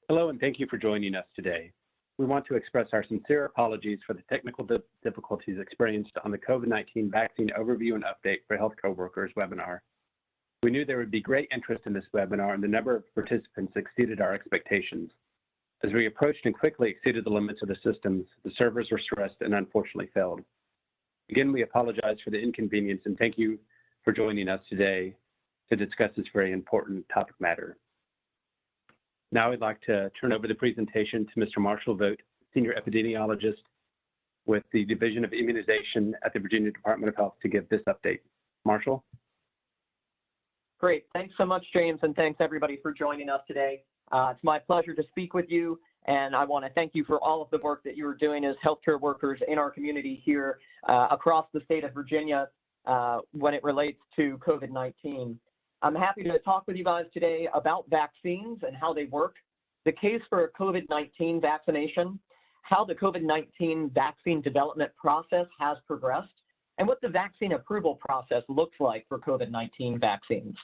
Hello, and thank you for joining us today. We want to express our sincere apologies for the technical difficulties experienced on the COVID-19 Vaccine Overview and Update for Healthcare Workers webinar. We knew there would be great interest in this webinar, and the number of participants exceeded our expectations. As we approached and quickly exceeded the limits of the systems, the servers were stressed and unfortunately failed. Again, we apologize for the inconvenience, and thank you for joining us today to discuss this very important topic matter. Now I'd like to turn over the presentation to Mr. Marshall Vogt, Senior Epidemiologist with the Division of Immunization at the Virginia Department of Health, to give this update. Marshall? Great. Thanks so much, James, and thanks everybody for joining us today. It's my pleasure to speak with you, and I want to thank you for all of the work that you are doing as healthcare workers in our community here across the state of Virginia when it relates to COVID-19. I'm happy to talk with you guys today about vaccines and how they work, the case for a COVID-19 vaccination, how the COVID-19 vaccine development process has progressed, and what the vaccine approval process looks like for COVID-19 vaccines.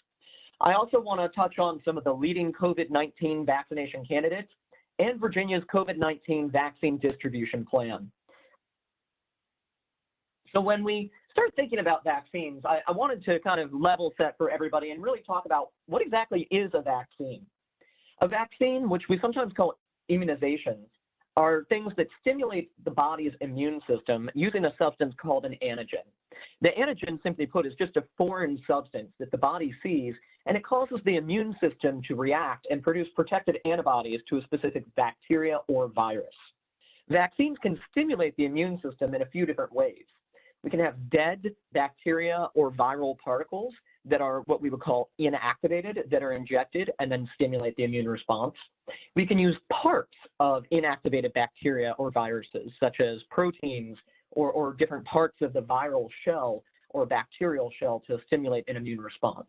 I also want to touch on some of the leading COVID-19 vaccination candidates and Virginia's COVID-19 vaccine distribution plan. So when we start thinking about vaccines, I wanted to kind of level set for everybody and really talk about what exactly is a vaccine. A vaccine, which we sometimes call immunizations, are things that stimulate the body's immune system using a substance called an antigen. The antigen, simply put, is just a foreign substance that the body sees, and it causes the immune system to react and produce protective antibodies to a specific bacteria or virus. Vaccines can stimulate the immune system in a few different ways. We can have dead bacteria or viral particles that are what we would call inactivated, that are injected and then stimulate the immune response. We can use parts of inactivated bacteria or viruses, such as proteins or different parts of the viral shell or bacterial shell, to stimulate an immune response.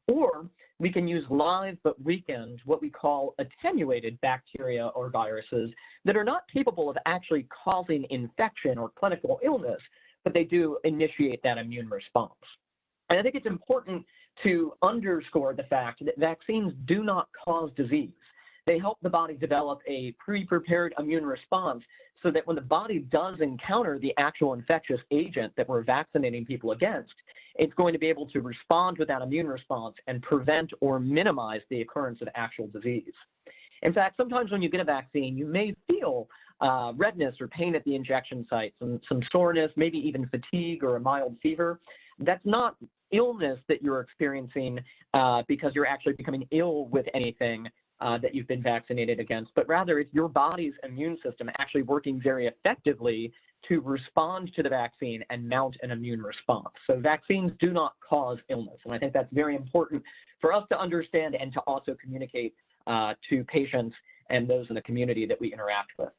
Or we can use live but weakened, what we call attenuated bacteria or viruses that are not capable of actually causing infection or clinical illness, but they do initiate that immune response. And I think it's important to underscore the fact that vaccines do not cause disease. They help the body develop a pre-prepared immune response so that when the body does encounter the actual infectious agent that we're vaccinating people against, it's going to be able to respond with that immune response and prevent or minimize the occurrence of actual disease. In fact, sometimes when you get a vaccine, you may feel redness or pain at the injection site, some soreness, maybe even fatigue or a mild fever. That's not illness that you're experiencing because you're actually becoming ill with anything that you've been vaccinated against, but rather it's your body's immune system actually working very effectively to respond to the vaccine and mount an immune response. So vaccines do not cause illness, and I think that's very important for us to understand and to also communicate to patients and those in the community that we interact with.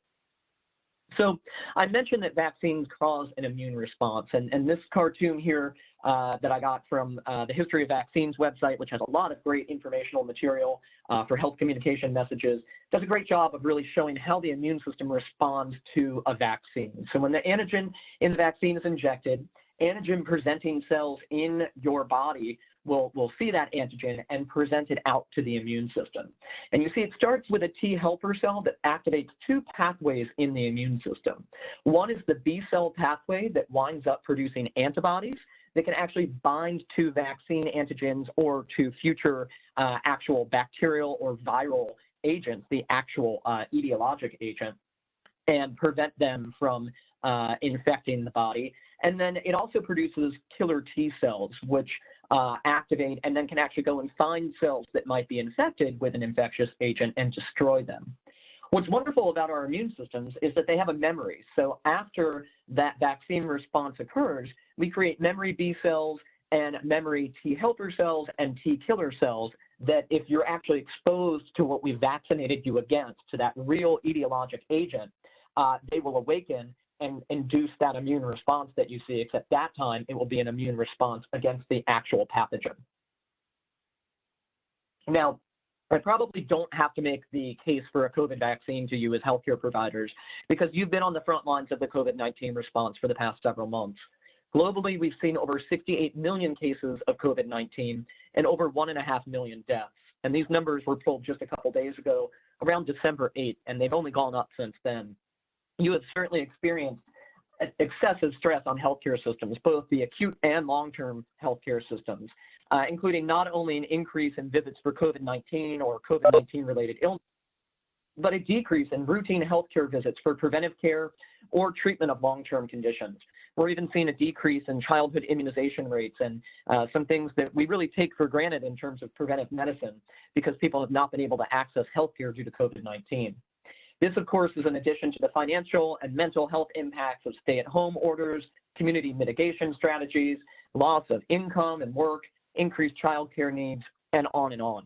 So I mentioned that vaccines cause an immune response, and this cartoon here that I got from the History of Vaccines website, which has a lot of great informational material for health communication messages, does a great job of really showing how the immune system responds to a vaccine. So when the antigen in the vaccine is injected, antigen-presenting cells in your body will see that antigen and present it out to the immune system. And you see it starts with a T helper cell that activates two pathways in the immune system. One is the B cell pathway that winds up producing antibodies that can actually bind to vaccine antigens or to future actual bacterial or viral agents, the actual etiologic agent, and prevent them from infecting the body. And then it also produces killer T cells, which activate and then can actually go and find cells that might be infected with an infectious agent and destroy them. What's wonderful about our immune systems is that they have a memory. So after that vaccine response occurs, we create memory B cells and memory T helper cells and T killer cells that if you're actually exposed to what we vaccinated you against, to that real etiologic agent, they will awaken and induce that immune response that you see, except that time it will be an immune response against the actual pathogen. Now, I probably don't have to make the case for a COVID vaccine to you as healthcare providers because you've been on the front lines of the COVID-19 response for the past several months. Globally, we've seen over 68 million cases of COVID-19 and over 1.5 million deaths. And these numbers were pulled just a couple days ago around December 8th, and they've only gone up since then. You have certainly experienced excessive stress on healthcare systems, both the acute and long-term healthcare systems, including not only an increase in visits for COVID-19 or COVID-19 related illness, but a decrease in routine healthcare visits for preventive care or treatment of long-term conditions. We're even seeing a decrease in childhood immunization rates and some things that we really take for granted in terms of preventive medicine because people have not been able to access healthcare due to COVID-19. This, of course, is in addition to the financial and mental health impacts of stay-at-home orders, community mitigation strategies, loss of income and work, increased childcare needs, and on and on.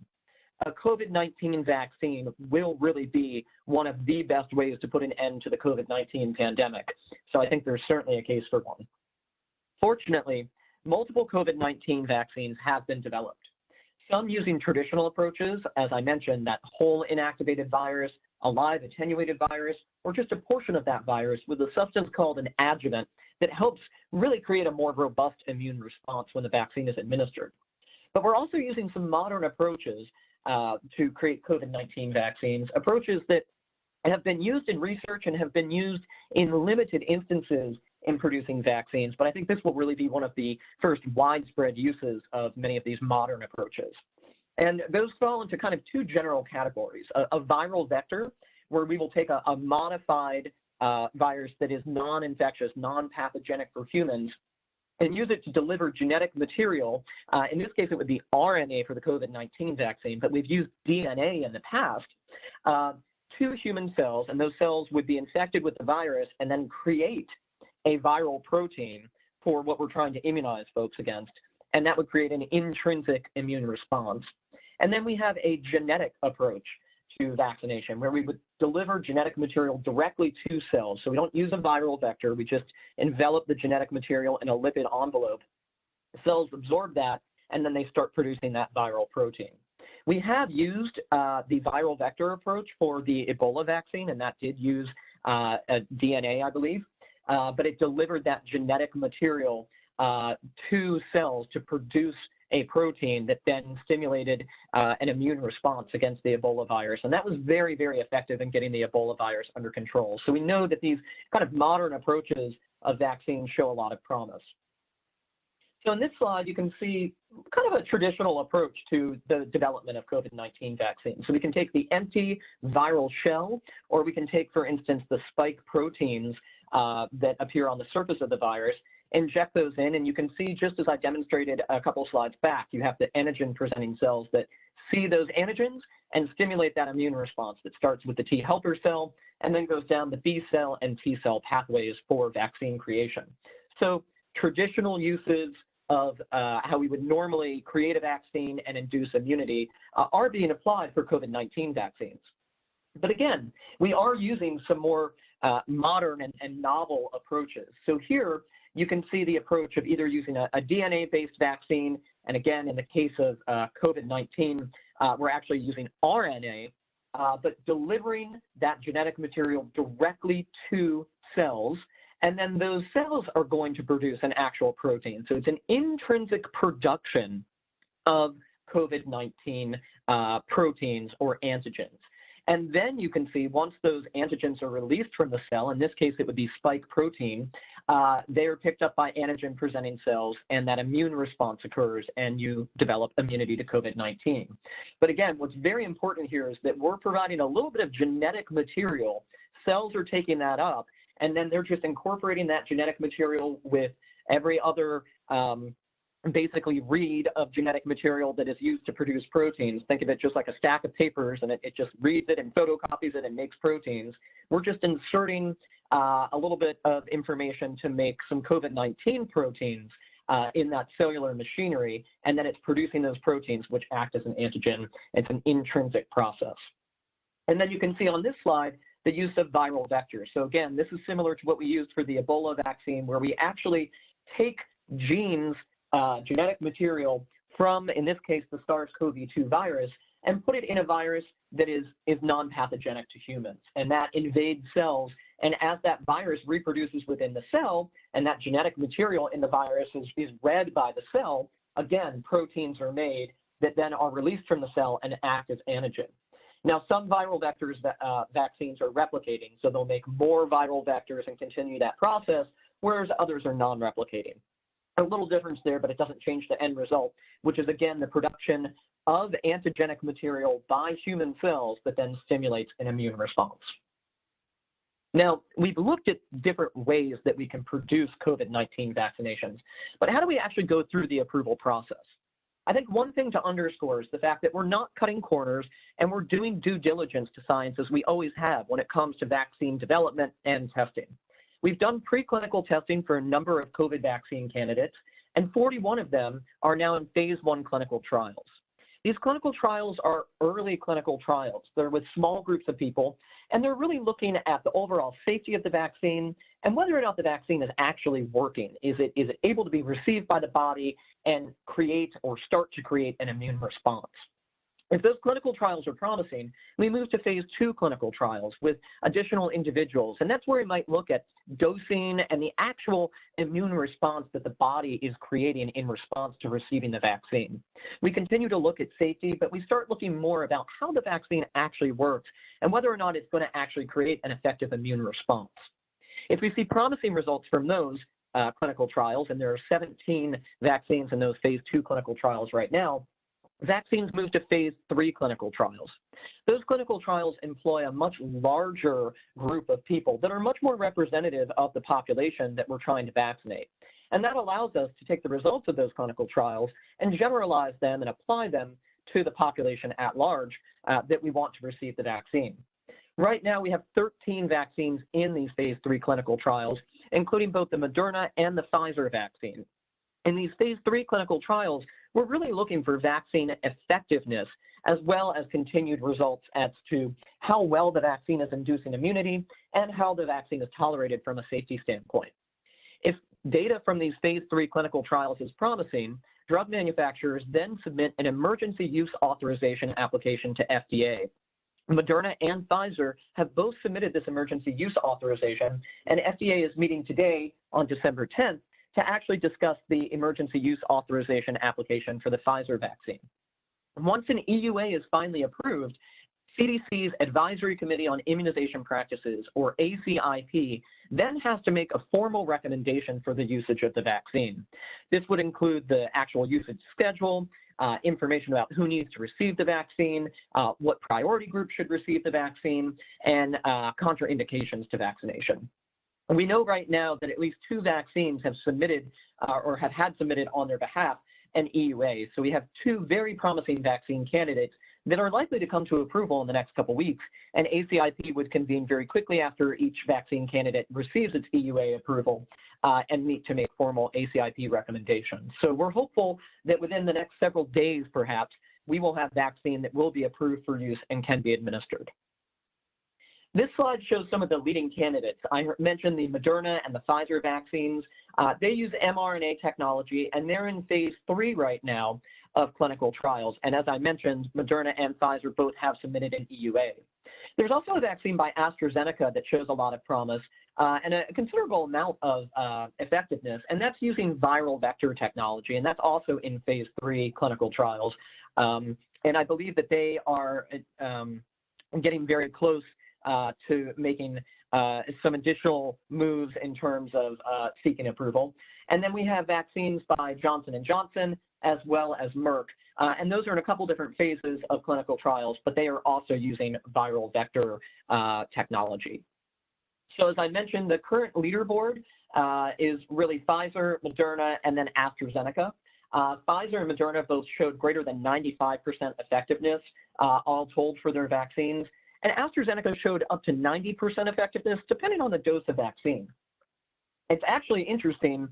A COVID-19 vaccine will really be one of the best ways to put an end to the COVID-19 pandemic. So I think there's certainly a case for one. Fortunately, multiple COVID-19 vaccines have been developed. Some using traditional approaches, as I mentioned, that whole inactivated virus, a live attenuated virus, or just a portion of that virus with a substance called an adjuvant that helps really create a more robust immune response when the vaccine is administered. But we're also using some modern approaches to create COVID-19 vaccines, approaches that have been used in research and have been used in limited instances in producing vaccines, but I think this will really be one of the first widespread uses of many of these modern approaches. And those fall into kind of two general categories, a viral vector, where we will take a modified virus that is non-infectious, non-pathogenic for humans, and use it to deliver genetic material. In this case, it would be RNA for the COVID-19 vaccine, but we've used DNA in the past to human cells, and those cells would be infected with the virus and then create a viral protein for what we're trying to immunize folks against, and that would create an intrinsic immune response. And then we have a genetic approach to vaccination, where we would deliver genetic material directly to cells. So we don't use a viral vector, we just envelop the genetic material in a lipid envelope. The cells absorb that, and then they start producing that viral protein. We have used the viral vector approach for the Ebola vaccine, and that did use a DNA, I believe, but it delivered that genetic material to cells to produce a protein that then stimulated an immune response against the Ebola virus. And that was very, very effective in getting the Ebola virus under control. So we know that these kind of modern approaches of vaccines show a lot of promise. So in this slide, you can see kind of a traditional approach to the development of COVID-19 vaccines. So we can take the empty viral shell, or we can take, for instance, the spike proteins that appear on the surface of the virus, inject those in, and you can see, just as I demonstrated a couple slides back, you have the antigen-presenting cells that see those antigens and stimulate that immune response that starts with the T helper cell and then goes down the B cell and T cell pathways for vaccine creation. So traditional uses of how we would normally create a vaccine and induce immunity are being applied for COVID-19 vaccines. But again, we are using some more modern and novel approaches. So here, you can see the approach of either using a DNA-based vaccine, and again, in the case of COVID-19, we're actually using RNA, but delivering that genetic material directly to cells, and then those cells are going to produce an actual protein. So it's an intrinsic production of COVID-19 proteins or antigens. And then you can see, once those antigens are released from the cell, in this case it would be spike protein, they are picked up by antigen-presenting cells, and that immune response occurs, and you develop immunity to COVID-19. But again, what's very important here is that we're providing a little bit of genetic material. Cells are taking that up, and then they're just incorporating that genetic material with every other basically read of genetic material that is used to produce proteins. Think of it just like a stack of papers, and it just reads it and photocopies it and makes proteins. We're just inserting a little bit of information to make some COVID-19 proteins in that cellular machinery, and then it's producing those proteins which act as an antigen. It's an intrinsic process. And then you can see on this slide the use of viral vectors. So again, this is similar to what we used for the Ebola vaccine, where we actually take genes, genetic material from, in this case, the SARS-CoV-2 virus, and put it in a virus that is non-pathogenic to humans. And that invades cells. And as that virus reproduces within the cell, and that genetic material in the virus is read by the cell, again, proteins are made that then are released from the cell and act as antigen. Now, some viral vectors vaccines are replicating, so they'll make more viral vectors and continue that process, whereas others are non-replicating. A little difference there, but it doesn't change the end result, which is, again, the production of antigenic material by human cells that then stimulates an immune response. Now, we've looked at different ways that we can produce COVID-19 vaccinations, but how do we actually go through the approval process? I think one thing to underscore is the fact that we're not cutting corners and we're doing due diligence to science as we always have when it comes to vaccine development and testing. We've done preclinical testing for a number of COVID vaccine candidates, and 41 of them are now in phase 1 clinical trials. These clinical trials are early clinical trials. They're with small groups of people, and they're really looking at the overall safety of the vaccine and whether or not the vaccine is actually working. Is it able to be received by the body and create or start to create an immune response? If those clinical trials are promising, we move to phase 2 clinical trials with additional individuals, and that's where we might look at dosing and the actual immune response that the body is creating in response to receiving the vaccine. We continue to look at safety, but we start looking more about how the vaccine actually works and whether or not it's going to actually create an effective immune response. If we see promising results from those clinical trials, and there are 17 vaccines in those phase 2 clinical trials right now, vaccines move to phase 3 clinical trials. Those clinical trials employ a much larger group of people that are much more representative of the population that we're trying to vaccinate. And that allows us to take the results of those clinical trials and generalize them and apply them to the population at large that we want to receive the vaccine. Right now, we have 13 vaccines in these phase 3 clinical trials, including both the Moderna and the Pfizer vaccine. In these phase 3 clinical trials, we're really looking for vaccine effectiveness as well as continued results as to how well the vaccine is inducing immunity and how the vaccine is tolerated from a safety standpoint. If data from these phase 3 clinical trials is promising, drug manufacturers then submit an emergency use authorization application to FDA. Moderna and Pfizer have both submitted this emergency use authorization, and FDA is meeting today on December 10th to actually discuss the emergency use authorization application for the Pfizer vaccine. Once an EUA is finally approved, CDC's Advisory Committee on Immunization Practices, or ACIP, then has to make a formal recommendation for the usage of the vaccine. This would include the actual usage schedule, information about who needs to receive the vaccine, what priority group should receive the vaccine, and contraindications to vaccination. We know right now that at least 2 vaccines have submitted or have had submitted on their behalf an EUA. So we have 2 very promising vaccine candidates that are likely to come to approval in the next couple weeks, and ACIP would convene very quickly after each vaccine candidate receives its EUA approval and meet to make formal ACIP recommendations. So we're hopeful that within the next several days, perhaps, we will have vaccine that will be approved for use and can be administered. This slide shows some of the leading candidates. I mentioned the Moderna and the Pfizer vaccines. They use mRNA technology, and they're in phase 3 right now of clinical trials. And as I mentioned, Moderna and Pfizer both have submitted an EUA. There's also a vaccine by AstraZeneca that shows a lot of promise and a considerable amount of effectiveness, and that's using viral vector technology, and that's also in phase 3 clinical trials. And I believe that they are getting very close to making some additional moves in terms of seeking approval. And then we have vaccines by Johnson & Johnson as well as Merck. And those are in a couple different phases of clinical trials, but they are also using viral vector technology. So as I mentioned, the current leaderboard is really Pfizer, Moderna, and then AstraZeneca. Pfizer and Moderna both showed greater than 95% effectiveness, all told, for their vaccines. And AstraZeneca showed up to 90% effectiveness, depending on the dose of vaccine. It's actually interesting.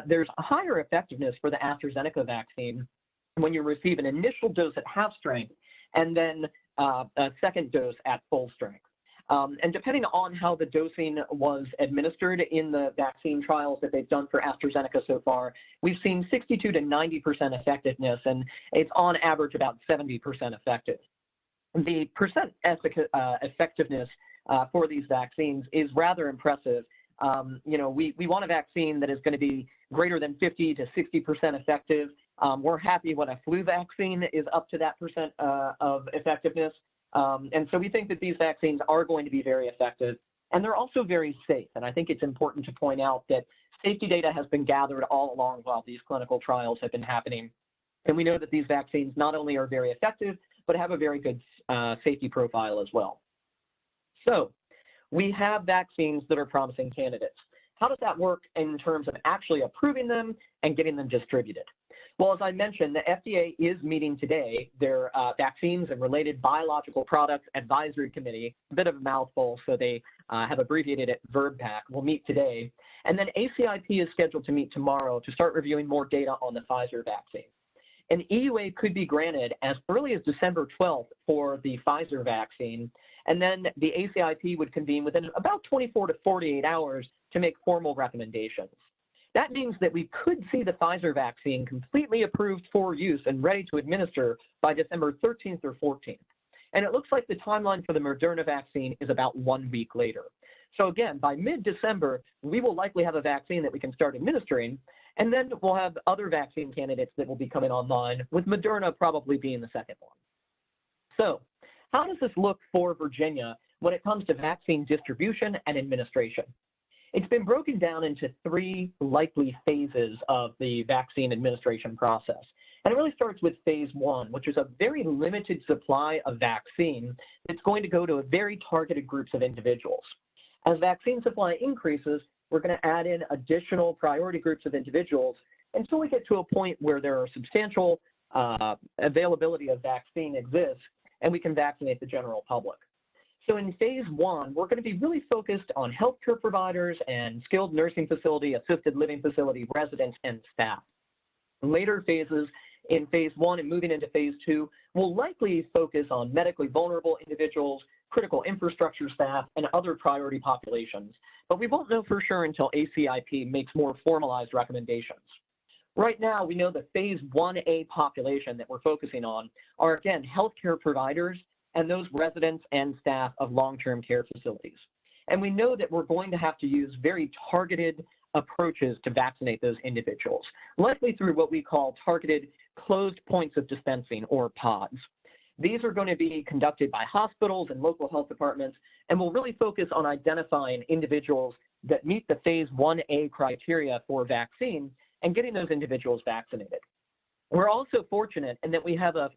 There's a higher effectiveness for the AstraZeneca vaccine when you receive an initial dose at half strength and then a second dose at full strength. And depending on how the dosing was administered in the vaccine trials that they've done for AstraZeneca so far, we've seen 62 to 90% effectiveness, and it's on average about 70% effective. The percent effectiveness for these vaccines is rather impressive. We want a vaccine that is going to be greater than 50 to 60% effective. We're happy when a flu vaccine is up to that percent of effectiveness. And so we think that these vaccines are going to be very effective, and they're also very safe. And I think it's important to point out that safety data has been gathered all along while these clinical trials have been happening. And we know that these vaccines not only are very effective, but have a very good safety profile as well. So we have vaccines that are promising candidates. How does that work in terms of actually approving them and getting them distributed? Well, as I mentioned, the FDA is meeting today. Their Vaccines and Related Biological Products Advisory Committee, a bit of a mouthful, so they have abbreviated it VRBPAC, will meet today. And then ACIP is scheduled to meet tomorrow to start reviewing more data on the Pfizer vaccine. An EUA could be granted as early as December 12th for the Pfizer vaccine, and then the ACIP would convene within about 24 to 48 hours to make formal recommendations. That means that we could see the Pfizer vaccine completely approved for use and ready to administer by December 13th or 14th. And it looks like the timeline for the Moderna vaccine is about 1 week later. So again, by mid-December, we will likely have a vaccine that we can start administering, and then we'll have other vaccine candidates that will be coming online, with Moderna probably being the second one. So how does this look for Virginia when it comes to vaccine distribution and administration? It's been broken down into 3 likely phases of the vaccine administration process. And it really starts with phase 1, which is a very limited supply of vaccine that's going to go to very targeted groups of individuals. As vaccine supply increases, we're going to add in additional priority groups of individuals until we get to a point where there are substantial availability of vaccine exists and we can vaccinate the general public. So in phase 1, we're going to be really focused on healthcare providers and skilled nursing facility, assisted living facility residents, and staff. Later phases in phase 1 and moving into phase 2 will likely focus on medically vulnerable individuals, critical infrastructure staff, and other priority populations. But we won't know for sure until ACIP makes more formalized recommendations. Right now, we know the phase 1A population that we're focusing on are, again, healthcare providers and those residents and staff of long-term care facilities. And we know that we're going to have to use very targeted approaches to vaccinate those individuals, likely through what we call targeted closed points of dispensing, or pods. These are going to be conducted by hospitals and local health departments, and will really focus on identifying individuals that meet the phase 1A criteria for vaccine and getting those individuals vaccinated. We're also fortunate in that we have a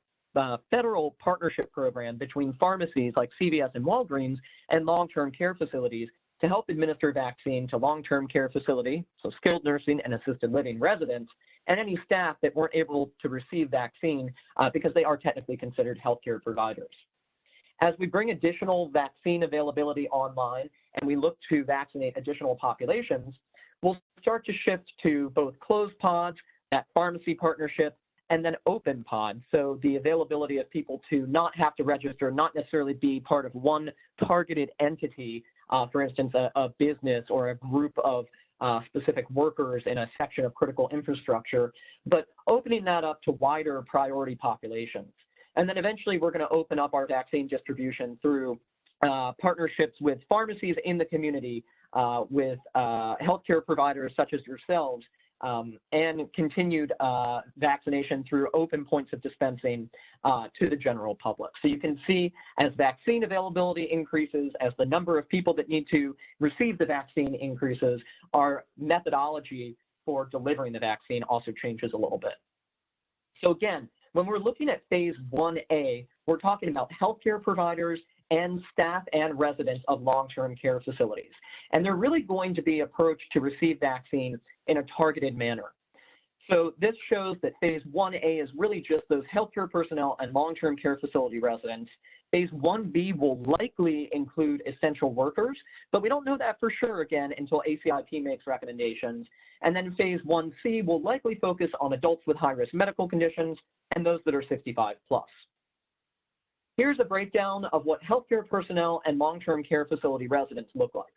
federal partnership program between pharmacies like CVS and Walgreens and long-term care facilities to help administer vaccine to long-term care facility, so skilled nursing and assisted living residents, and any staff that weren't able to receive vaccine because they are technically considered healthcare providers. As we bring additional vaccine availability online and we look to vaccinate additional populations, we'll start to shift to both closed pods, that pharmacy partnership, and then open pods, so the availability of people to not have to register, not necessarily be part of one targeted entity, for instance, a business or a group of specific workers in a section of critical infrastructure, but opening that up to wider priority populations. And then eventually we're going to open up our vaccine distribution through partnerships with pharmacies in the community, with healthcare providers such as yourselves, and continued vaccination through open points of dispensing to the general public. So you can see as vaccine availability increases, as the number of people that need to receive the vaccine increases, our methodology for delivering the vaccine also changes a little bit. So again, when we're looking at phase 1A, we're talking about healthcare providers and staff and residents of long-term care facilities. And they're really going to be approached to receive vaccine in a targeted manner. So this shows that phase 1A is really just those healthcare personnel and long-term care facility residents. Phase 1B will likely include essential workers, but we don't know that for sure, again, until ACIP makes recommendations. And then phase 1C will likely focus on adults with high-risk medical conditions and those that are 65 plus. Here's a breakdown of what healthcare personnel and long-term care facility residents look like.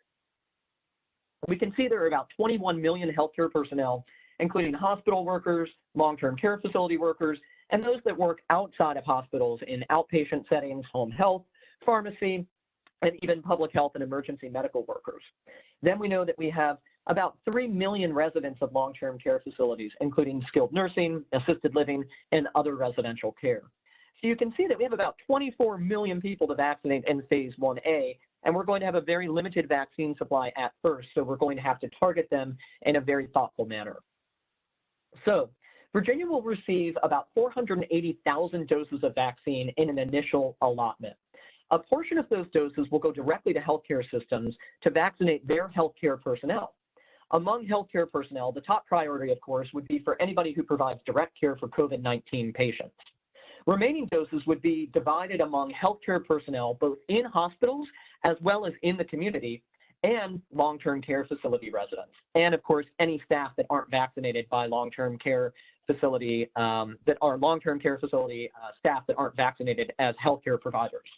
We can see there are about 21 million healthcare personnel, including hospital workers, long-term care facility workers, and those that work outside of hospitals in outpatient settings, home health, pharmacy, and even public health and emergency medical workers. Then we know that we have about 3 million residents of long-term care facilities, including skilled nursing, assisted living, and other residential care. So you can see that we have about 24 million people to vaccinate in phase 1A, and we're going to have a very limited vaccine supply at first, so we're going to have to target them in a very thoughtful manner. So Virginia will receive about 480,000 doses of vaccine in an initial allotment. A portion of those doses will go directly to healthcare systems to vaccinate their healthcare personnel. Among healthcare personnel, the top priority, of course, would be for anybody who provides direct care for COVID-19 patients. Remaining doses would be divided among healthcare personnel, both in hospitals as well as in the community, and long-term care facility residents. And of course, any staff that aren't vaccinated by long-term care facility, staff that aren't vaccinated as healthcare providers.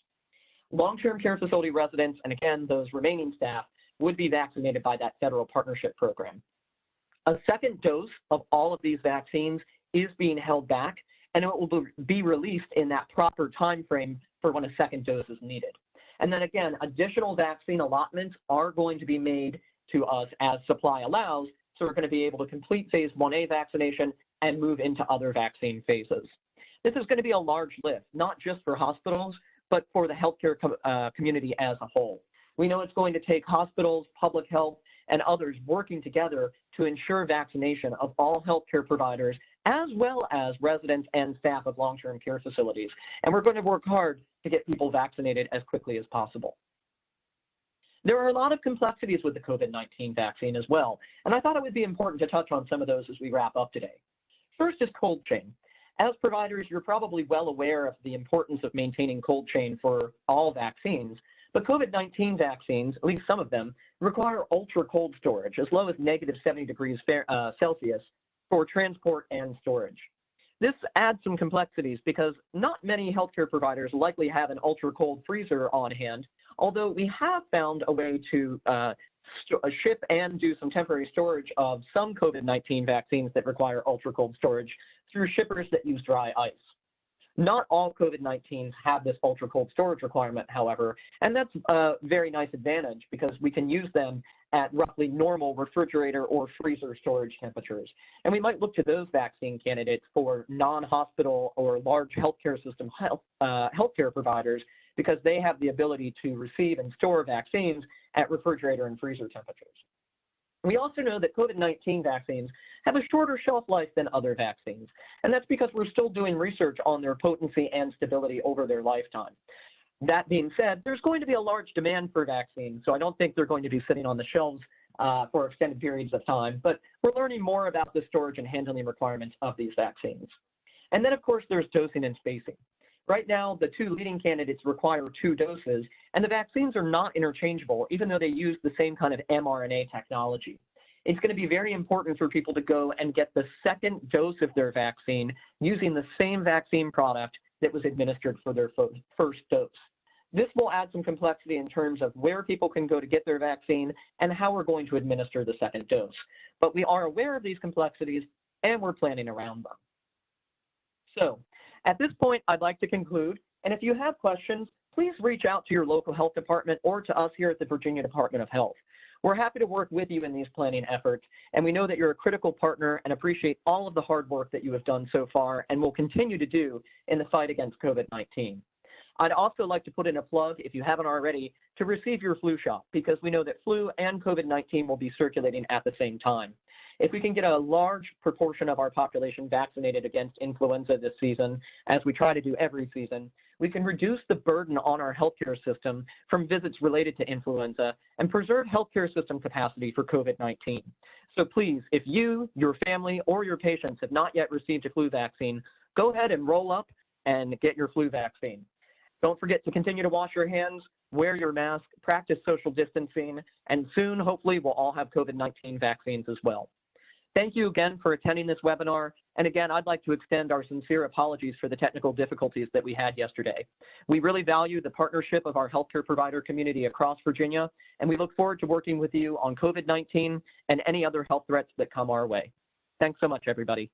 Long-term care facility residents, and again, those remaining staff, would be vaccinated by that federal partnership program. A second dose of all of these vaccines is being held back, and it will be released in that proper time frame for when a second dose is needed. And then again, additional vaccine allotments are going to be made to us as supply allows, so we're going to be able to complete phase 1A vaccination and move into other vaccine phases. This is going to be a large lift, not just for hospitals, but for the healthcare community as a whole. We know it's going to take hospitals, public health, and others working together to ensure vaccination of all healthcare providers, as well as residents and staff of long-term care facilities. And we're going to work hard to get people vaccinated as quickly as possible. There are a lot of complexities with the COVID-19 vaccine as well, and I thought it would be important to touch on some of those as we wrap up today. First is cold chain. As providers, you're probably well aware of the importance of maintaining cold chain for all vaccines, but COVID-19 vaccines, at least some of them, require ultra cold storage, as low as -70 degrees Celsius for transport and storage. This adds some complexities because not many healthcare providers likely have an ultra cold freezer on hand, although we have found a way to ship and do some temporary storage of some COVID-19 vaccines that require ultra cold storage through shippers that use dry ice. Not all COVID-19s have this ultra cold storage requirement, however, and that's a very nice advantage because we can use them at roughly normal refrigerator or freezer storage temperatures. And we might look to those vaccine candidates for non-hospital or large healthcare system healthcare providers because they have the ability to receive and store vaccines at refrigerator and freezer temperatures. We also know that COVID-19 vaccines have a shorter shelf life than other vaccines, and that's because we're still doing research on their potency and stability over their lifetime. That being said, there's going to be a large demand for vaccines, so I don't think they're going to be sitting on the shelves for extended periods of time, but we're learning more about the storage and handling requirements of these vaccines. And then, of course, there's dosing and spacing. Right now, the two leading candidates require 2 doses, and the vaccines are not interchangeable, even though they use the same kind of mRNA technology. It's going to be very important for people to go and get the second dose of their vaccine using the same vaccine product that was administered for their first dose. This will add some complexity in terms of where people can go to get their vaccine and how we're going to administer the second dose. But we are aware of these complexities, and we're planning around them. So, at this point, I'd like to conclude, and if you have questions, please reach out to your local health department or to us here at the Virginia Department of Health. We're happy to work with you in these planning efforts, and we know that you're a critical partner and appreciate all of the hard work that you have done so far and will continue to do in the fight against COVID-19. I'd also like to put in a plug, if you haven't already, to receive your flu shot, because we know that flu and COVID-19 will be circulating at the same time. If we can get a large proportion of our population vaccinated against influenza this season, as we try to do every season, we can reduce the burden on our healthcare system from visits related to influenza and preserve healthcare system capacity for COVID-19. So please, if you, your family, or your patients have not yet received a flu vaccine, go ahead and roll up and get your flu vaccine. Don't forget to continue to wash your hands, wear your mask, practice social distancing, and soon, hopefully, we'll all have COVID-19 vaccines as well. Thank you again for attending this webinar. And again, I'd like to extend our sincere apologies for the technical difficulties that we had yesterday. We really value the partnership of our healthcare provider community across Virginia, and we look forward to working with you on COVID-19 and any other health threats that come our way. Thanks so much, everybody.